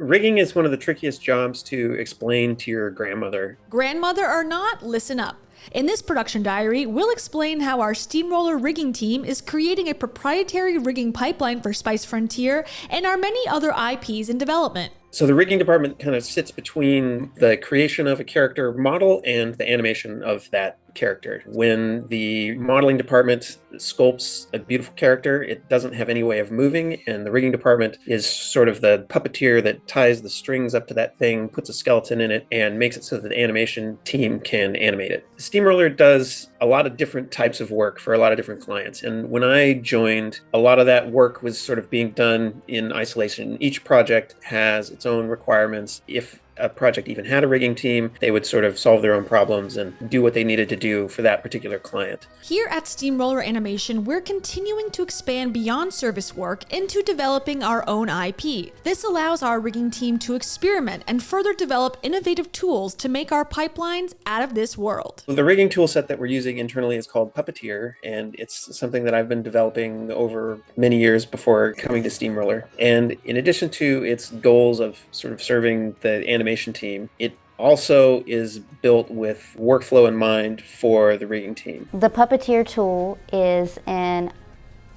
Rigging is one of the trickiest jobs to explain to your grandmother. Grandmother or not, listen up. In this production diary, we'll explain how our Steamroller rigging team is creating a proprietary rigging pipeline for Spice Frontier and our many other IPs in development. So the rigging department kind of sits between the creation of a character model and the animation of that character. When the modeling department sculpts a beautiful character, it doesn't have any way of moving, and the rigging department is sort of the puppeteer that ties the strings up to that thing, puts a skeleton in it, and makes it so that the animation team can animate it. Steamroller does a lot of different types of work for a lot of different clients, and when I joined, a lot of that work was sort of being done in isolation. Each project has its own requirements. If a project even had a rigging team, they would sort of solve their own problems and do what they needed to do for that particular client. Here at Steamroller Animation, we're continuing to expand beyond service work into developing our own IP. This allows our rigging team to experiment and further develop innovative tools to make our pipelines out of this world. The rigging tool set that we're using internally is called Puppeteer, and it's something that I've been developing over many years before coming to Steamroller. And in addition to its goals of sort of serving the animation team, it also is built with workflow in mind for the rigging team. The Puppeteer tool is an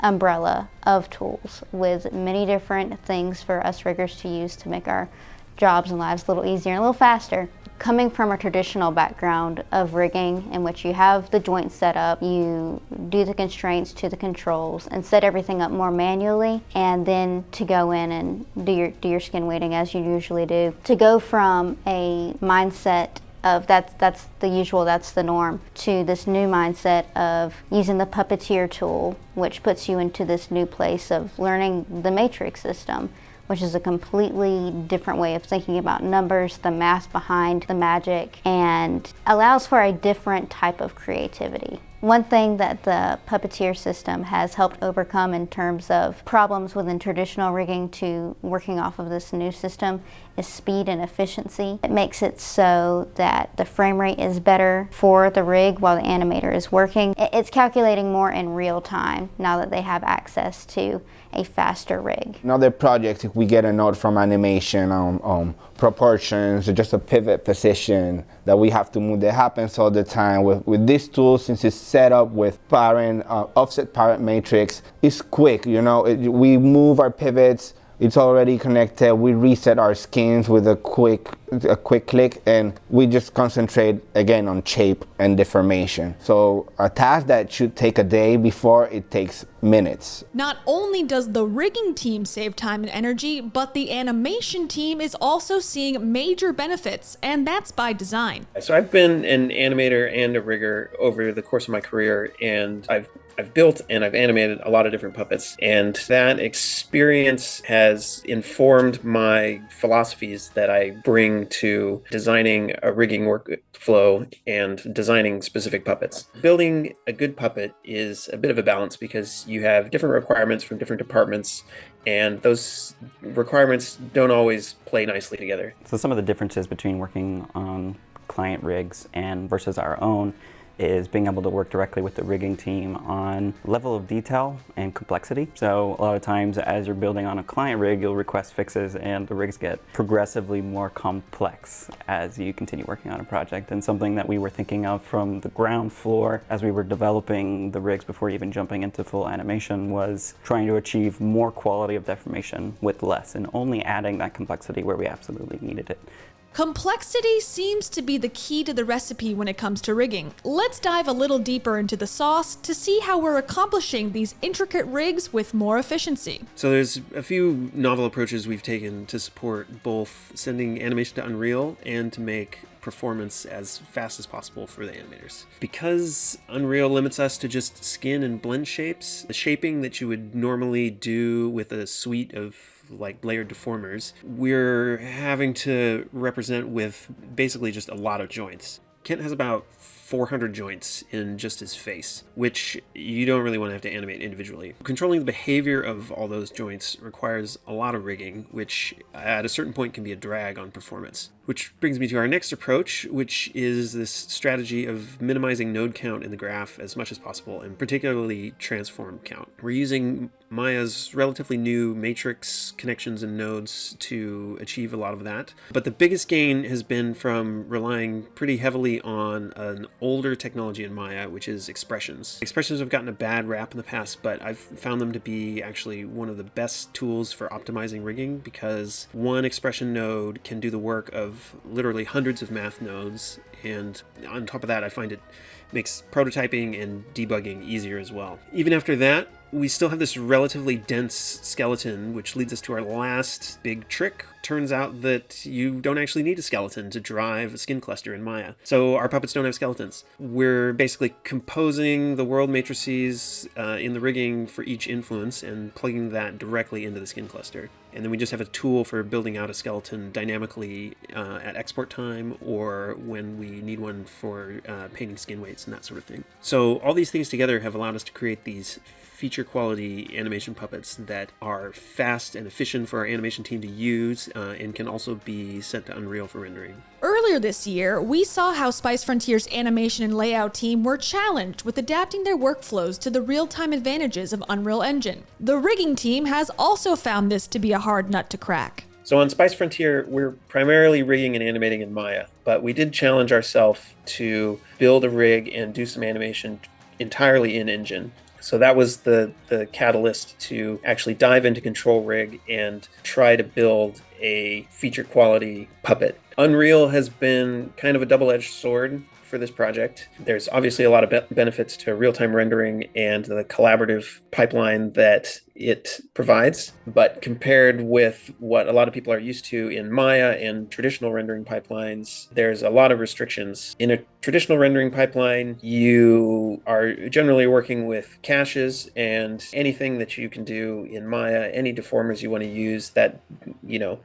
umbrella of tools with many different things for us riggers to use to make our jobs and lives a little easier and a little faster. Coming from a traditional background of rigging in which you have the joint set up, you do the constraints to the controls and set everything up more manually, and then to go in and do your skin weighting as you usually do. To go from a mindset of that's the usual, that's the norm, to this new mindset of using the Puppeteer tool, which puts you into this new place of learning the matrix system, which is a completely different way of thinking about numbers, the math behind the magic, and allows for a different type of creativity. One thing that the Puppeteer system has helped overcome in terms of problems within traditional rigging to working off of this new system is speed and efficiency. It makes it so that the frame rate is better for the rig while the animator is working. It's calculating more in real time now that they have access to a faster rig. Another project, if we get a note from animation on proportions or just a pivot position that we have to move, that happens all the time. With this tool, since it's set up with offset parent matrix, it's quick, you know, we move our pivots, it's already connected, we reset our skins with a quick click, and we just concentrate again on shape and deformation. So a task that should take a day before, it takes minutes. Not only does the rigging team save time and energy, but the animation team is also seeing major benefits, and that's by design. So I've been an animator and a rigger over the course of my career, and I've built and I've animated a lot of different puppets, and that experience has informed my philosophies that I bring to designing a rigging workflow and designing specific puppets. Building a good puppet is a bit of a balance because you have different requirements from different departments, and those requirements don't always play nicely together. So some of the differences between working on client rigs and versus our own is being able to work directly with the rigging team on level of detail and complexity. So a lot of times as you're building on a client rig, you'll request fixes and the rigs get progressively more complex as you continue working on a project. And something that we were thinking of from the ground floor as we were developing the rigs before even jumping into full animation was trying to achieve more quality of deformation with less and only adding that complexity where we absolutely needed it. Complexity seems to be the key to the recipe when it comes to rigging. Let's dive a little deeper into the sauce to see how we're accomplishing these intricate rigs with more efficiency. So there's a few novel approaches we've taken to support both sending animation to Unreal and to make performance as fast as possible for the animators. Because Unreal limits us to just skin and blend shapes, the shaping that you would normally do with a suite of like layered deformers, we're having to represent with basically just a lot of joints. Kent has about 400 joints in just his face, which you don't really want to have to animate individually. Controlling the behavior of all those joints requires a lot of rigging, which at a certain point can be a drag on performance. Which brings me to our next approach, which is this strategy of minimizing node count in the graph as much as possible, and particularly transform count. We're using Maya's relatively new matrix connections and nodes to achieve a lot of that. But the biggest gain has been from relying pretty heavily on an older technology in Maya, which is expressions. Expressions have gotten a bad rap in the past, but I've found them to be actually one of the best tools for optimizing rigging, because one expression node can do the work of literally hundreds of math nodes, and on top of that I find it makes prototyping and debugging easier as well. Even after that, we still have this relatively dense skeleton, which leads us to our last big trick. Turns out that you don't actually need a skeleton to drive a skin cluster in Maya. So our puppets don't have skeletons. We're basically composing the world matrices in the rigging for each influence and plugging that directly into the skin cluster. And then we just have a tool for building out a skeleton dynamically at export time, or when we need one for painting skin weights and that sort of thing. So all these things together have allowed us to create these feature quality animation puppets that are fast and efficient for our animation team to use, and can also be sent to Unreal for rendering. Earlier this year, we saw how Spice Frontier's animation and layout team were challenged with adapting their workflows to the real-time advantages of Unreal Engine. The rigging team has also found this to be a hard nut to crack. So on Spice Frontier, we're primarily rigging and animating in Maya, but we did challenge ourselves to build a rig and do some animation entirely in Engine. So that was the catalyst to actually dive into Control Rig and try to build a feature quality puppet. Unreal has been kind of a double-edged sword for this project. There's obviously a lot of benefits to real-time rendering and the collaborative pipeline that it provides, but compared with what a lot of people are used to in Maya and traditional rendering pipelines, there's a lot of restrictions. In a traditional rendering pipeline, you are generally working with caches, and anything that you can do in Maya, any deformers you want to use, that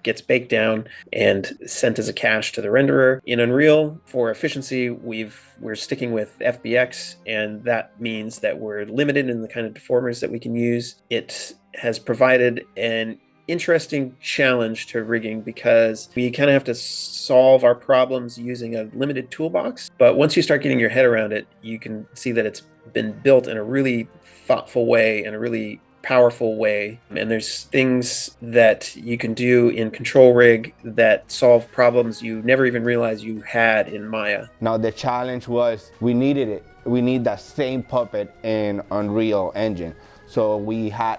gets baked down and sent as a cache to the renderer. In Unreal, for efficiency, we're sticking with FBX, and that means that we're limited in the kind of deformers that we can use. It has provided an interesting challenge to rigging, because we kind of have to solve our problems using a limited toolbox. But once you start getting your head around it, you can see that it's been built in a really thoughtful way and a really powerful way. And there's things that you can do in Control Rig that solve problems you never even realized you had in Maya. Now the challenge was, we needed it. We need that same puppet in Unreal Engine. So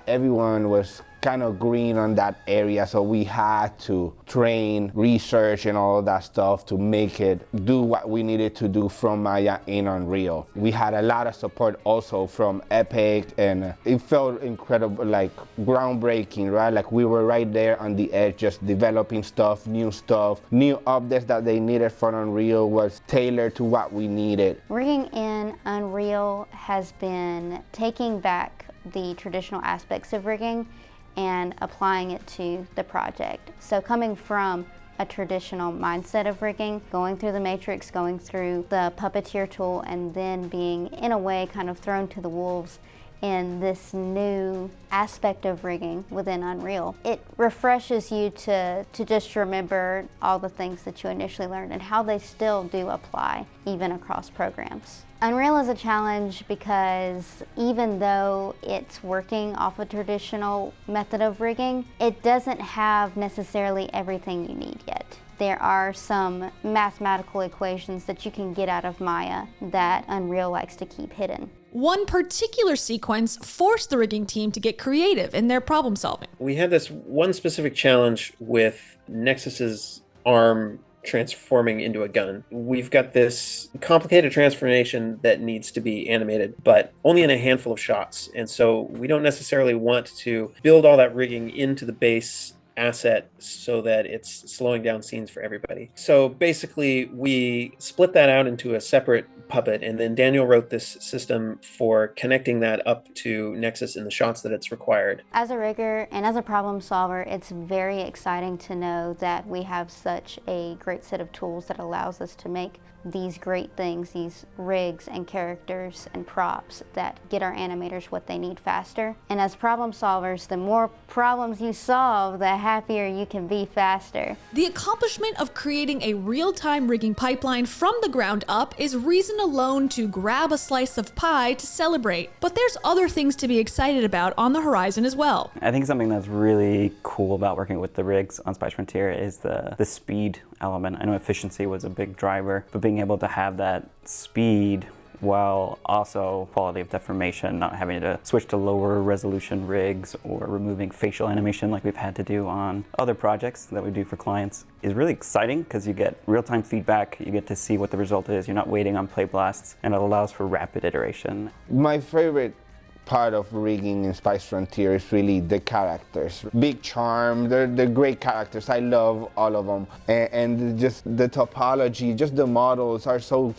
everyone was kind of green on that area, so we had to train, research, and all of that stuff to make it do what we needed to do from Maya in Unreal. We had a lot of support also from Epic, and it felt incredible, like groundbreaking, right? Like we were right there on the edge, just developing stuff, new updates that they needed for Unreal was tailored to what we needed. Rigging in Unreal has been taking back the traditional aspects of rigging and applying it to the project. So coming from a traditional mindset of rigging, going through the matrix, going through the Puppeteer tool, and then being, in a way, kind of thrown to the wolves in this new aspect of rigging within Unreal. It refreshes you to just remember all the things that you initially learned and how they still do apply, even across programs. Unreal is a challenge because even though it's working off a traditional method of rigging, it doesn't have necessarily everything you need yet. There are some mathematical equations that you can get out of Maya that Unreal likes to keep hidden. One particular sequence forced the rigging team to get creative in their problem solving. We had this one specific challenge with Nexus's arm transforming into a gun. We've got this complicated transformation that needs to be animated, but only in a handful of shots. And so we don't necessarily want to build all that rigging into the base asset so that it's slowing down scenes for everybody. So basically we split that out into a separate puppet, and then Daniel wrote this system for connecting that up to Nexus in the shots that it's required. As a rigger and as a problem solver, it's very exciting to know that we have such a great set of tools that allows us to make these great things, these rigs and characters and props that get our animators what they need faster. And as problem solvers, the more problems you solve, the happier you can be faster. The accomplishment of creating a real-time rigging pipeline from the ground up is reason alone to grab a slice of pie to celebrate. But there's other things to be excited about on the horizon as well. I think something that's really cool about working with the rigs on Spice Frontier is the speed element. I know efficiency was a big driver, but being able to have that speed while also quality of deformation, not having to switch to lower resolution rigs or removing facial animation like we've had to do on other projects that we do for clients, is really exciting because you get real-time feedback, you get to see what the result is, you're not waiting on play blasts, and it allows for rapid iteration. My favorite part of rigging in Spice Frontier is really the characters. Big charm, they're great characters. I love all of them. And just the topology, just the models are so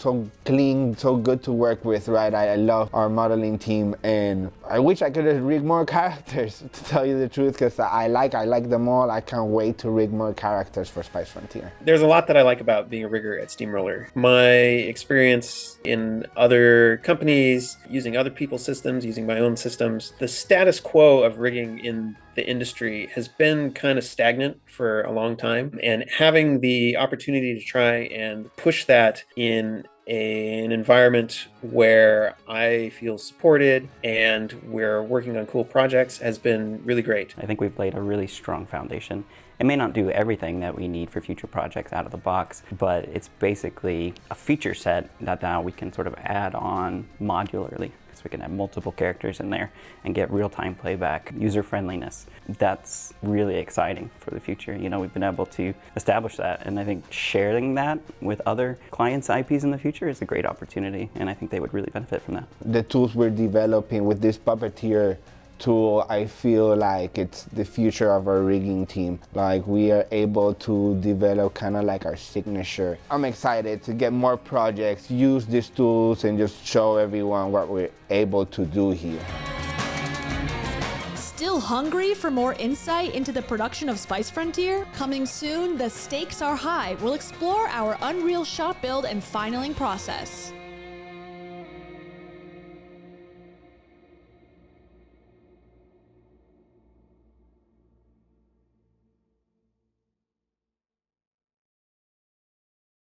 clean, so good to work with, right? I love our modeling team, and I wish I could rig more characters, to tell you the truth, because I like them all. I can't wait to rig more characters for Spice Frontier. There's a lot that I like about being a rigger at Steamroller. My experience in other companies, using other people's systems, using my own systems, the status quo of rigging in the industry has been kind of stagnant for a long time, and having the opportunity to try and push that in an environment where I feel supported and we're working on cool projects has been really great. I think we've laid a really strong foundation. It may not do everything that we need for future projects out of the box, but it's basically a feature set that now we can sort of add on modularly. So we can have multiple characters in there and get real-time playback, user-friendliness. That's really exciting for the future. You know, we've been able to establish that, and I think sharing that with other clients' IPs in the future is a great opportunity, and I think they would really benefit from that. The tools we're developing with this Puppeteer tool, I feel like it's the future of our rigging team. Like, we are able to develop kind of like our signature. I'm excited to get more projects, use these tools, and just show everyone what we're able to do here. Still hungry for more insight into the production of Spice Frontier? Coming soon, The Stakes Are High will explore our Unreal shot build and finaling process.